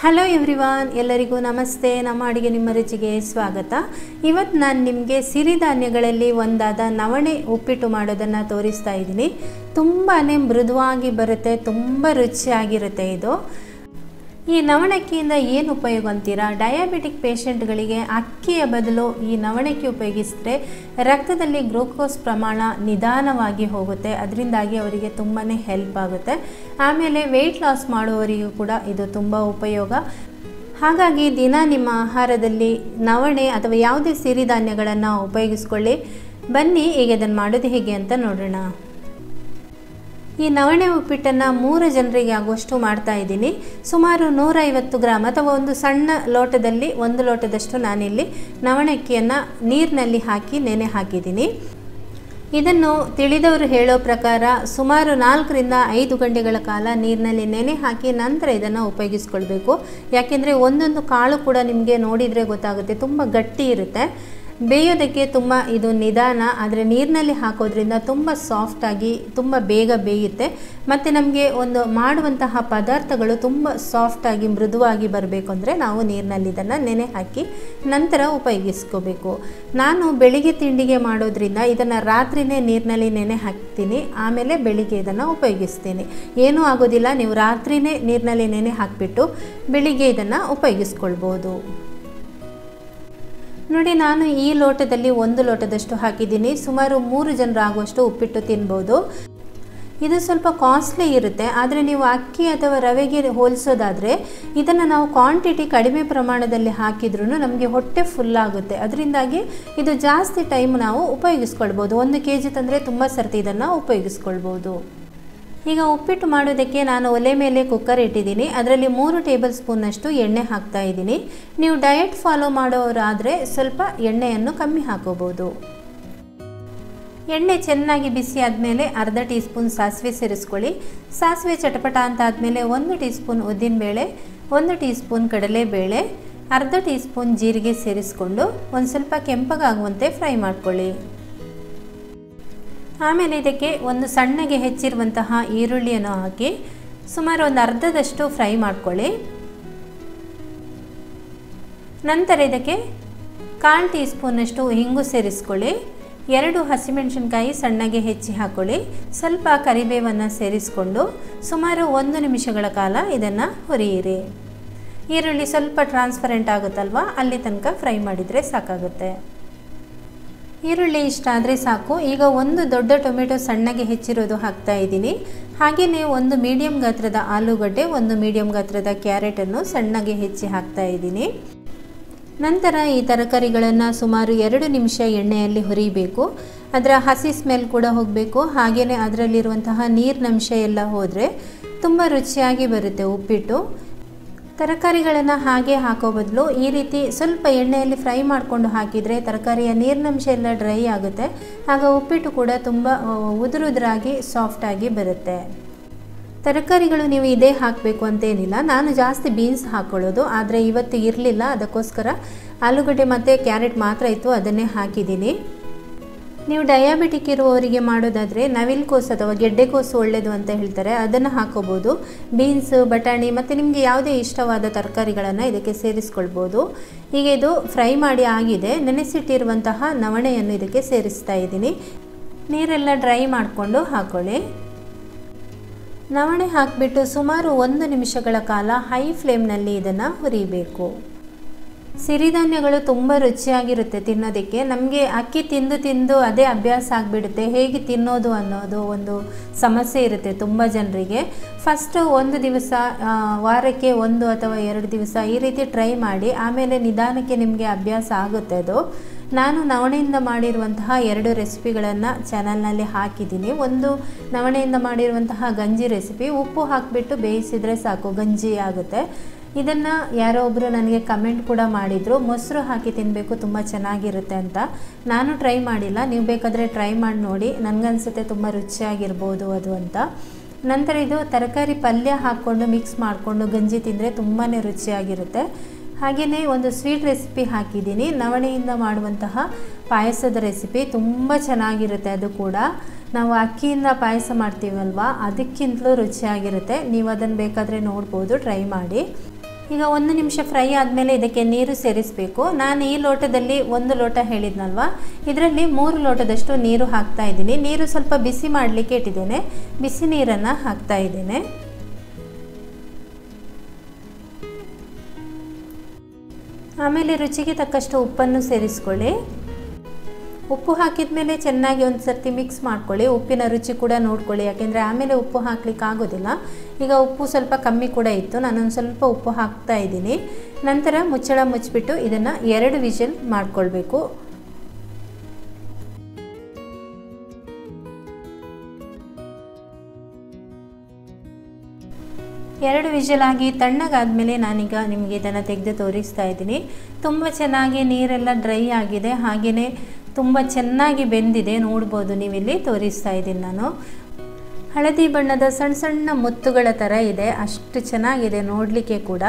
Hello everyone, ಎಲ್ಲರಿಗೂ ನಮಸ್ತೆ. ನಮ್ಮ ಅಡುಗೆ ನಿಮ್ಮ ರುಚಿಗೆ ಸ್ವಾಗತ. ಇವತ್ತು ನಾನು ನಿಮಗೆ ಸಿರಿಧಾನ್ಯಗಳಲ್ಲಿ ಒಂದಾದ ನವಣೆ ಉಪ್ಪಿಟ್ಟು ಮಾಡೋದನ್ನು ತೋರಿಸ್ತಾ ಇದ್ದೀನಿ. ತುಂಬಾ ಮೃದುವಾಗಿ ಬರುತ್ತೆ, ತುಂಬ ರುಚಿಯಾಗಿರುತ್ತೆ ಇದು. ಈ ನವಣಕ್ಕಿಯಿಂದ ಏನು ಉಪಯೋಗ ಅಂತೀರಾ? ಡಯಾಬಿಟಿಕ್ ಪೇಷಂಟ್ಗಳಿಗೆ ಅಕ್ಕಿಯ ಬದಲು ಈ ನವಣಕ್ಕಿ ಉಪಯೋಗಿಸಿದ್ರೆ ರಕ್ತದಲ್ಲಿ ಗ್ಲೂಕೋಸ್ ಪ್ರಮಾಣ ನಿಧಾನವಾಗಿ ಹೋಗುತ್ತೆ, ಅದರಿಂದಾಗಿ ಅವರಿಗೆ ತುಂಬಾ ಹೆಲ್ಪ್ ಆಗುತ್ತೆ. ಆಮೇಲೆ ವೆಯ್ಟ್ ಲಾಸ್ ಮಾಡುವವರಿಗೂ ಕೂಡ ಇದು ತುಂಬ ಉಪಯೋಗ. ಹಾಗಾಗಿ ದಿನ ನಿಮ್ಮ ಆಹಾರದಲ್ಲಿ ನವಣೆ ಅಥವಾ ಯಾವುದೇ ಸಿರಿಧಾನ್ಯಗಳನ್ನು ಉಪಯೋಗಿಸ್ಕೊಳ್ಳಿ. ಬನ್ನಿ ಈಗ ಇದನ್ನು ಮಾಡೋದು ಹೇಗೆ ಅಂತ ನೋಡೋಣ. ಈ ನವಣೆ ಉಪ್ಪಿಟ್ಟನ್ನು 3 ಜನರಿಗೆ ಆಗುವಷ್ಟು ಮಾಡ್ತಾ ಇದ್ದೀನಿ. ಸುಮಾರು 150 ಗ್ರಾಮ್ ಅಥವಾ ಒಂದು ಸಣ್ಣ ಲೋಟದಲ್ಲಿ 1 ಲೋಟದಷ್ಟು ನಾನಿಲ್ಲಿ ನವಣಕ್ಕಿಯನ್ನು ನೀರಿನಲ್ಲಿ ಹಾಕಿ ನೆನೆ ಹಾಕಿದ್ದೀನಿ. ಇದನ್ನು ತಿಳಿದವರು ಹೇಳೋ ಪ್ರಕಾರ ಸುಮಾರು 4 ರಿಂದ 5 ಗಂಟೆಗಳ ಕಾಲ ನೀರಿನಲ್ಲಿ ನೆನೆ ಹಾಕಿ ನಂತರ ಇದನ್ನು ಉಪಯೋಗಿಸ್ಕೊಳ್ಬೇಕು. ಯಾಕೆಂದರೆ ಒಂದೊಂದು ಕಾಳು ಕೂಡ ನಿಮಗೆ ನೋಡಿದರೆ ಗೊತ್ತಾಗುತ್ತೆ, ತುಂಬ ಗಟ್ಟಿ ಇರುತ್ತೆ. ಬೇಯೋದಕ್ಕೆ ತುಂಬ ಇದು ನಿಧಾನ, ಆದರೆ ನೀರಿನಲ್ಲಿ ಹಾಕೋದ್ರಿಂದ ತುಂಬ ಸಾಫ್ಟಾಗಿ ತುಂಬ ಬೇಗ ಬೇಯುತ್ತೆ. ಮತ್ತು ನಮಗೆ ಒಂದು ಮಾಡುವಂತಹ ಪದಾರ್ಥಗಳು ತುಂಬ ಸಾಫ್ಟಾಗಿ ಮೃದುವಾಗಿ ಬರಬೇಕು ಅಂದರೆ ನಾವು ನೀರಿನಲ್ಲಿ ಇದನ್ನು ನೆನೆ ಹಾಕಿ ನಂತರ ಉಪಯೋಗಿಸ್ಕೋಬೇಕು. ನಾನು ಬೆಳಿಗ್ಗೆ ತಿಂಡಿಗೆ ಮಾಡೋದ್ರಿಂದ ಇದನ್ನು ರಾತ್ರಿನೇ ನೀರಿನಲ್ಲಿ ನೆನೆ ಹಾಕ್ತೀನಿ, ಆಮೇಲೆ ಬೆಳಿಗ್ಗೆ ಇದನ್ನು ಉಪಯೋಗಿಸ್ತೀನಿ. ಏನೂ ಆಗೋದಿಲ್ಲ, ನೀವು ರಾತ್ರಿನೇ ನೀರಿನಲ್ಲಿ ನೆನೆ ಹಾಕಿಬಿಟ್ಟು ಬೆಳಿಗ್ಗೆ ಇದನ್ನು ಉಪಯೋಗಿಸ್ಕೊಳ್ಬೋದು. ನೋಡಿ, ನಾನು ಈ ಲೋಟದಲ್ಲಿ 1 ಲೋಟದಷ್ಟು ಹಾಕಿದ್ದೀನಿ. ಸುಮಾರು 3 ಜನರಾಗುವಷ್ಟು ಉಪ್ಪಿಟ್ಟು ತಿನ್ಬೋದು. ಇದು ಸ್ವಲ್ಪ ಕಾಸ್ಟ್ಲಿ ಇರುತ್ತೆ, ಆದರೆ ನೀವು ಅಕ್ಕಿ ಅಥವಾ ರವೆಗೆ ಹೋಲಿಸೋದಾದರೆ ಇದನ್ನು ನಾವು ಕ್ವಾಂಟಿಟಿ ಕಡಿಮೆ ಪ್ರಮಾಣದಲ್ಲಿ ಹಾಕಿದ್ರೂ ನಮಗೆ ಹೊಟ್ಟೆ ಫುಲ್ಲಾಗುತ್ತೆ. ಅದರಿಂದಾಗಿ ಇದು ಜಾಸ್ತಿ ಟೈಮ್ ನಾವು ಉಪಯೋಗಿಸ್ಕೊಳ್ಬೋದು. 1 kg ತಂದರೆ ತುಂಬ ಸರ್ತಿ ಇದನ್ನು ಉಪಯೋಗಿಸ್ಕೊಳ್ಬೋದು. ಈಗ ಉಪ್ಪಿಟ್ಟು ಮಾಡೋದಕ್ಕೆ ನಾನು ಒಲೆ ಮೇಲೆ ಕುಕ್ಕರ್ ಇಟ್ಟಿದ್ದೀನಿ. ಅದರಲ್ಲಿ 3 ಟೇಬಲ್ ಸ್ಪೂನ್ನಷ್ಟು ಎಣ್ಣೆ ಹಾಕ್ತಾ ಇದ್ದೀನಿ. ನೀವು ಡಯಟ್ ಫಾಲೋ ಮಾಡೋರಾದರೆ ಸ್ವಲ್ಪ ಎಣ್ಣೆಯನ್ನು ಕಮ್ಮಿ ಹಾಕೋಬೋದು. ಎಣ್ಣೆ ಚೆನ್ನಾಗಿ ಬಿಸಿ ಆದಮೇಲೆ ಅರ್ಧ ಟೀ ಸ್ಪೂನ್ ಸಾಸಿವೆ ಸೇರಿಸ್ಕೊಳ್ಳಿ. ಸಾಸಿವೆ ಚಟಪಟ ಅಂತ ಆದಮೇಲೆ 1 ಟೀ ಸ್ಪೂನ್ ಉದ್ದಿನಬೇಳೆ, 1 ಟೀ ಸ್ಪೂನ್ ಕಡಲೆಬೇಳೆ, ಅರ್ಧ ಟೀ ಸ್ಪೂನ್ ಜೀರಿಗೆ ಸೇರಿಸ್ಕೊಂಡು ಒಂದು ಸ್ವಲ್ಪ ಕೆಂಪಗಾಗುವಂತೆ ಫ್ರೈ ಮಾಡ್ಕೊಳ್ಳಿ. ಆಮೇಲೆ ಇದಕ್ಕೆ ಒಂದು ಸಣ್ಣಗೆ ಹೆಚ್ಚಿರುವಂತಹ ಈರುಳ್ಳಿಯನ್ನು ಹಾಕಿ ಸುಮಾರು ಒಂದು ಅರ್ಧದಷ್ಟು ಫ್ರೈ ಮಾಡ್ಕೊಳ್ಳಿ. ನಂತರ ಇದಕ್ಕೆ 1/4 ಟೀ ಸ್ಪೂನಷ್ಟು ಹಿಂಗು ಸೇರಿಸ್ಕೊಳ್ಳಿ. 2 ಹಸಿಮೆಣಸಿನಕಾಯಿ ಸಣ್ಣಗೆ ಹೆಚ್ಚಿ ಹಾಕ್ಕೊಳ್ಳಿ. ಸ್ವಲ್ಪ ಕರಿಬೇವನ್ನು ಸೇರಿಸ್ಕೊಂಡು ಸುಮಾರು 1 ನಿಮಿಷಗಳ ಕಾಲ ಇದನ್ನು ಹುರಿಯಿರಿ. ಈರುಳ್ಳಿ ಸ್ವಲ್ಪ ಟ್ರಾನ್ಸ್ಪರೆಂಟ್ ಆಗುತ್ತಲ್ವ, ಅಲ್ಲಿ ತನಕ ಫ್ರೈ ಮಾಡಿದರೆ ಸಾಕಾಗುತ್ತೆ. ಈರುಳ್ಳಿ ಇಷ್ಟ ಆದರೆ ಸಾಕು. ಈಗ 1 ದೊಡ್ಡ ಟೊಮೆಟೊ ಸಣ್ಣಗೆ ಹೆಚ್ಚಿರೋದು ಹಾಕ್ತಾ ಇದ್ದೀನಿ. ಹಾಗೆಯೇ 1 ಮೀಡಿಯಂ ಗಾತ್ರದ ಆಲೂಗಡ್ಡೆ, 1 ಮೀಡಿಯಂ ಗಾತ್ರದ ಕ್ಯಾರೆಟನ್ನು ಸಣ್ಣಗೆ ಹೆಚ್ಚಿ ಹಾಕ್ತಾ ಇದ್ದೀನಿ. ನಂತರ ಈ ತರಕಾರಿಗಳನ್ನು ಸುಮಾರು 2 ನಿಮಿಷ ಎಣ್ಣೆಯಲ್ಲಿ ಹುರಿಬೇಕು. ಅದರ ಹಸಿ ಸ್ಮೆಲ್ ಕೂಡ ಹೋಗಬೇಕು. ಹಾಗೆಯೇ ಅದರಲ್ಲಿರುವಂತಹ ನೀರಿನಂಶ ಎಲ್ಲ ಹೋದರೆ ತುಂಬ ರುಚಿಯಾಗಿ ಬರುತ್ತೆ ಉಪ್ಪಿಟ್ಟು. ತರಕಾರಿಗಳನ್ನು ಹಾಗೆ ಹಾಕೋ ಬದಲು ಈ ರೀತಿ ಸ್ವಲ್ಪ ಎಣ್ಣೆಯಲ್ಲಿ ಫ್ರೈ ಮಾಡಿಕೊಂಡು ಹಾಕಿದರೆ ತರಕಾರಿಯ ನೀರಿನಂಶ ಎಲ್ಲ ಡ್ರೈ ಆಗುತ್ತೆ. ಆಗ ಉಪ್ಪಿಟ್ಟು ಕೂಡ ತುಂಬ ಉದುರುದ್ರಾಗಿ ಸಾಫ್ಟಾಗಿ ಬರುತ್ತೆ. ತರಕಾರಿಗಳು ನೀವು ಇದೇ ಹಾಕಬೇಕು ಅಂತೇನಿಲ್ಲ. ನಾನು ಜಾಸ್ತಿ ಬೀನ್ಸ್ ಹಾಕ್ಕೊಳ್ಳೋದು, ಆದರೆ ಇವತ್ತು ಇರಲಿಲ್ಲ, ಅದಕ್ಕೋಸ್ಕರ ಆಲೂಗಡ್ಡೆ ಮತ್ತು ಕ್ಯಾರೆಟ್ ಮಾತ್ರ ಇತ್ತು, ಅದನ್ನೇ ಹಾಕಿದ್ದೀನಿ. ನೀವು ಡಯಾಬಿಟಿಕ್ ಇರುವವರಿಗೆ ಮಾಡೋದಾದರೆ ನವಿಲುಕೋಸು ಅಥವಾ ಗೆಡ್ಡೆಕೋಸು ಒಳ್ಳೆಯದು ಅಂತ ಹೇಳ್ತಾರೆ, ಅದನ್ನು ಹಾಕೋಬೋದು. ಬೀನ್ಸ್, ಬಟಾಣಿ ಮತ್ತು ನಿಮಗೆ ಯಾವುದೇ ಇಷ್ಟವಾದ ತರಕಾರಿಗಳನ್ನು ಇದಕ್ಕೆ ಸೇರಿಸ್ಕೊಳ್ಬೋದು. ಈಗ ಇದು ಫ್ರೈ ಮಾಡಿ ಆಗಿದೆ. ನೆನೆಸಿಟ್ಟಿರುವಂತಹ ನವಣೆಯನ್ನು ಇದಕ್ಕೆ ಸೇರಿಸ್ತಾ ಇದ್ದೀನಿ. ನೀರೆಲ್ಲ ಡ್ರೈ ಮಾಡಿಕೊಂಡು ಹಾಕ್ಕೊಳ್ಳಿ. ನವಣೆ ಹಾಕಿಬಿಟ್ಟು ಸುಮಾರು 1 ನಿಮಿಷಗಳ ಕಾಲ ಹೈ ಫ್ಲೇಮ್ನಲ್ಲಿ ಇದನ್ನು ಹುರಿಬೇಕು. ಸಿರಿಧಾನ್ಯಗಳು ತುಂಬ ರುಚಿಯಾಗಿರುತ್ತೆ ತಿನ್ನೋದಕ್ಕೆ. ನಮಗೆ ಅಕ್ಕಿ ತಿಂದು ತಿಂದು ಅದೇ ಅಭ್ಯಾಸ ಆಗಿಬಿಡುತ್ತೆ. ಹೇಗೆ ತಿನ್ನೋದು ಅನ್ನೋದು ಒಂದು ಸಮಸ್ಯೆ ಇರುತ್ತೆ ತುಂಬ ಜನರಿಗೆ. ಫಸ್ಟ್ 1 ದಿವಸ, ವಾರಕ್ಕೆ 1 ಅಥವಾ 2 ದಿವಸ ಈ ರೀತಿ ಟ್ರೈ ಮಾಡಿ, ಆಮೇಲೆ ನಿಧಾನಕ್ಕೆ ನಿಮಗೆ ಅಭ್ಯಾಸ ಆಗುತ್ತೆ ಅದು. ನಾನು ನವಣೆಯಿಂದ ಮಾಡಿರುವಂತಹ 2 ರೆಸಿಪಿಗಳನ್ನು ಚಾನಲ್ನಲ್ಲಿ ಹಾಕಿದ್ದೀನಿ. ಒಂದು ನವಣೆಯಿಂದ ಮಾಡಿರುವಂತಹ ಗಂಜಿ ರೆಸಿಪಿ, ಉಪ್ಪು ಹಾಕಿಬಿಟ್ಟು ಬೇಯಿಸಿದರೆ ಸಾಕು, ಗಂಜಿ ಆಗುತ್ತೆ. ಇದನ್ನು ಯಾರೋ ಒಬ್ಬರು ನನಗೆ ಕಮೆಂಟ್ ಕೂಡ ಮಾಡಿದರು, ಮೊಸರು ಹಾಕಿ ತಿನ್ನಬೇಕು, ತುಂಬ ಚೆನ್ನಾಗಿರುತ್ತೆ ಅಂತ. ನಾನು ಟ್ರೈ ಮಾಡಿಲ್ಲ, ನೀವು ಬೇಕಾದರೆ ಟ್ರೈ ಮಾಡಿ ನೋಡಿ. ನನಗನ್ಸುತ್ತೆ ತುಂಬ ರುಚಿಯಾಗಿರ್ಬೋದು ಅದು ಅಂತ. ನಂತರ ಇದು ತರಕಾರಿ ಪಲ್ಯ ಹಾಕ್ಕೊಂಡು ಮಿಕ್ಸ್ ಮಾಡಿಕೊಂಡು ಗಂಜಿ ತಿಂದರೆ ತುಂಬಾ ರುಚಿಯಾಗಿರುತ್ತೆ. ಹಾಗೆಯೇ ಒಂದು ಸ್ವೀಟ್ ರೆಸಿಪಿ ಹಾಕಿದ್ದೀನಿ, ನವಣೆಯಿಂದ ಮಾಡುವಂತಹ ಪಾಯಸದ ರೆಸಿಪಿ. ತುಂಬ ಚೆನ್ನಾಗಿರುತ್ತೆ ಅದು ಕೂಡ. ನಾವು ಅಕ್ಕಿಯಿಂದ ಪಾಯಸ ಮಾಡ್ತೀವಲ್ವ, ಅದಕ್ಕಿಂತಲೂ ರುಚಿಯಾಗಿರುತ್ತೆ. ನೀವು ಅದನ್ನು ಬೇಕಾದರೆ ನೋಡ್ಬೋದು, ಟ್ರೈ ಮಾಡಿ. ಈಗ 1 ನಿಮಿಷ ಫ್ರೈ ಆದಮೇಲೆ ಇದಕ್ಕೆ ನೀರು ಸೇರಿಸಬೇಕು. ನಾನು ಈ ಲೋಟದಲ್ಲಿ 1 ಲೋಟ ಹೇಳಿದ್ನಲ್ವ, ಇದರಲ್ಲಿ 3 ಲೋಟದಷ್ಟು ನೀರು ಹಾಕ್ತಾ ಇದ್ದೀನಿ. ನೀರು ಸ್ವಲ್ಪ ಬಿಸಿ ಮಾಡಲಿಕ್ಕೆ ಇಟ್ಟಿದ್ದೇನೆ. ಬಿಸಿ ನೀರನ್ನು ಹಾಕ್ತಾ ಇದ್ದೇನೆ. ಆಮೇಲೆ ರುಚಿಗೆ ತಕ್ಕಷ್ಟು ಉಪ್ಪನ್ನು ಸೇರಿಸ್ಕೊಳ್ಳಿ. ಉಪ್ಪು ಹಾಕಿದ ಮೇಲೆ ಚೆನ್ನಾಗಿ ಒಂದು ಸರ್ತಿ ಮಿಕ್ಸ್ ಮಾಡ್ಕೊಳ್ಳಿ. ಉಪ್ಪಿನ ರುಚಿ ಕೂಡ ನೋಡ್ಕೊಳ್ಳಿ, ಯಾಕೆಂದರೆ ಆಮೇಲೆ ಉಪ್ಪು ಹಾಕ್ಲಿಕ್ಕೆ ಆಗೋದಿಲ್ಲ. ಈಗ ಉಪ್ಪು ಸ್ವಲ್ಪ ಕಮ್ಮಿ ಕೂಡ ಇತ್ತು, ನಾನೊಂದು ಸ್ವಲ್ಪ ಉಪ್ಪು ಹಾಕ್ತಾ ಇದ್ದೀನಿ. ನಂತರ ಮುಚ್ಚಳ ಮುಚ್ಚಿಬಿಟ್ಟು ಇದನ್ನು 2 ವಿಷಲ್ ಮಾಡ್ಕೊಳ್ಬೇಕು. ಎರಡು ವಿಷಲಾಗಿ ತಣ್ಣಗಾದ್ಮೇಲೆ ನಾನೀಗ ನಿಮಗೆ ಇದನ್ನು ತೆಗೆದು ತೋರಿಸ್ತಾ ಇದ್ದೀನಿ. ತುಂಬ ಚೆನ್ನಾಗಿ ನೀರೆಲ್ಲ ಡ್ರೈ ಆಗಿದೆ, ಹಾಗೆಯೇ ತುಂಬ ಚೆನ್ನಾಗಿ ಬೆಂದಿದೆ. ನೋಡ್ಬೋದು, ನೀವಿಲ್ಲಿ ತೋರಿಸ್ತಾ ಇದ್ದೀನಿ ನಾನು. ಹಳದಿ ಬಣ್ಣದ ಸಣ್ಣ ಸಣ್ಣ ಮುತ್ತುಗಳ ಥರ ಇದೆ, ಅಷ್ಟು ಚೆನ್ನಾಗಿದೆ ನೋಡಲಿಕ್ಕೆ ಕೂಡ.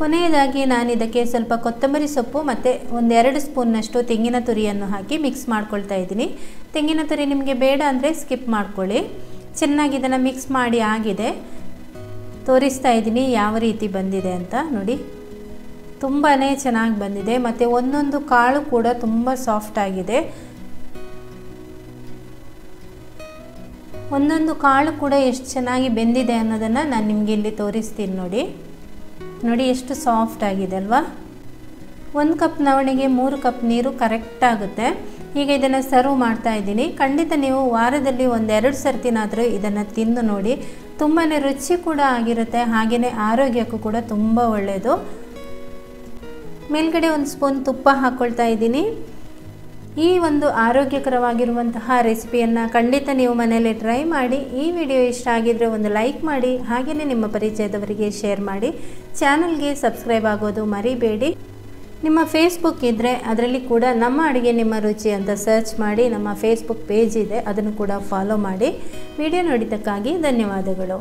ಕೊನೆಯದಾಗಿ ನಾನು ಇದಕ್ಕೆ ಸ್ವಲ್ಪ ಕೊತ್ತಂಬರಿ ಸೊಪ್ಪು ಮತ್ತು 1-2 ಸ್ಪೂನ್ನಷ್ಟು ತೆಂಗಿನ ತುರಿಯನ್ನು ಹಾಕಿ ಮಿಕ್ಸ್ ಮಾಡ್ಕೊಳ್ತಾ ಇದ್ದೀನಿ. ತೆಂಗಿನ ತುರಿ ನಿಮಗೆ ಬೇಡ ಅಂದರೆ ಸ್ಕಿಪ್ ಮಾಡ್ಕೊಳ್ಳಿ. ಚೆನ್ನಾಗಿ ಇದನ್ನು ಮಿಕ್ಸ್ ಮಾಡಿ ಆಗಿದೆ. ತೋರಿಸ್ತಾ ಇದ್ದೀನಿ ಯಾವ ರೀತಿ ಬಂದಿದೆ ಅಂತ ನೋಡಿ. ತುಂಬಾ ಚೆನ್ನಾಗಿ ಬಂದಿದೆ ಮತ್ತು ಒಂದೊಂದು ಕಾಳು ಕೂಡ ತುಂಬ ಸಾಫ್ಟ್ ಆಗಿದೆ. ಒಂದೊಂದು ಕಾಳು ಕೂಡ ಎಷ್ಟು ಚೆನ್ನಾಗಿ ಬೆಂದಿದೆ ಅನ್ನೋದನ್ನು ನಾನು ನಿಮಗೆ ಇಲ್ಲಿ ತೋರಿಸ್ತೀನಿ ನೋಡಿ. ನೋಡಿ ಎಷ್ಟು ಸಾಫ್ಟ್ ಆಗಿದೆ ಅಲ್ವಾ. 1 ಕಪ್ ನವಣೆಗೆ 3 ಕಪ್ ನೀರು ಕರೆಕ್ಟ್ ಆಗುತ್ತೆ. ಈಗ ಇದನ್ನು ಸರ್ವ್ ಮಾಡ್ತಾ ಇದ್ದೀನಿ. ಖಂಡಿತ ನೀವು ವಾರದಲ್ಲಿ 1-2 ಸರ್ತಿನಾದರೂ ಇದನ್ನು ತಿಂದು ನೋಡಿ. ತುಂಬಾ ರುಚಿ ಕೂಡ ಆಗಿರುತ್ತೆ, ಹಾಗೆಯೇ ಆರೋಗ್ಯಕ್ಕೂ ಕೂಡ ತುಂಬ ಒಳ್ಳೆಯದು. ಮೇಲ್ಗಡೆ 1 ಸ್ಪೂನ್ ತುಪ್ಪ ಹಾಕ್ಕೊಳ್ತಾ ಇದ್ದೀನಿ. ಈ ಒಂದು ಆರೋಗ್ಯಕರವಾಗಿರುವಂತಹ ರೆಸಿಪಿಯನ್ನು ಖಂಡಿತ ನೀವು ಮನೆಯಲ್ಲಿ ಟ್ರೈ ಮಾಡಿ. ಈ ವಿಡಿಯೋ ಇಷ್ಟ ಆಗಿದರೆ ಒಂದು ಲೈಕ್ ಮಾಡಿ, ಹಾಗೆಯೇ ನಿಮ್ಮ ಪರಿಚಯದವರಿಗೆ ಶೇರ್ ಮಾಡಿ. ಚಾನಲ್ಗೆ ಸಬ್ಸ್ಕ್ರೈಬ್ ಆಗೋದು ಮರಿಬೇಡಿ. ನಿಮ್ಮ ಫೇಸ್ಬುಕ್ ಇದ್ದರೆ ಅದರಲ್ಲಿ ಕೂಡ ನಮ್ಮ ಅಡುಗೆ ನಿಮ್ಮ ರುಚಿ ಅಂತ ಸರ್ಚ್ ಮಾಡಿ. ನಮ್ಮ ಫೇಸ್ಬುಕ್ ಪೇಜ್ ಇದೆ, ಅದನ್ನು ಕೂಡ ಫಾಲೋ ಮಾಡಿ. ವಿಡಿಯೋ ನೋಡಿದ್ದಕ್ಕಾಗಿ ಧನ್ಯವಾದಗಳು.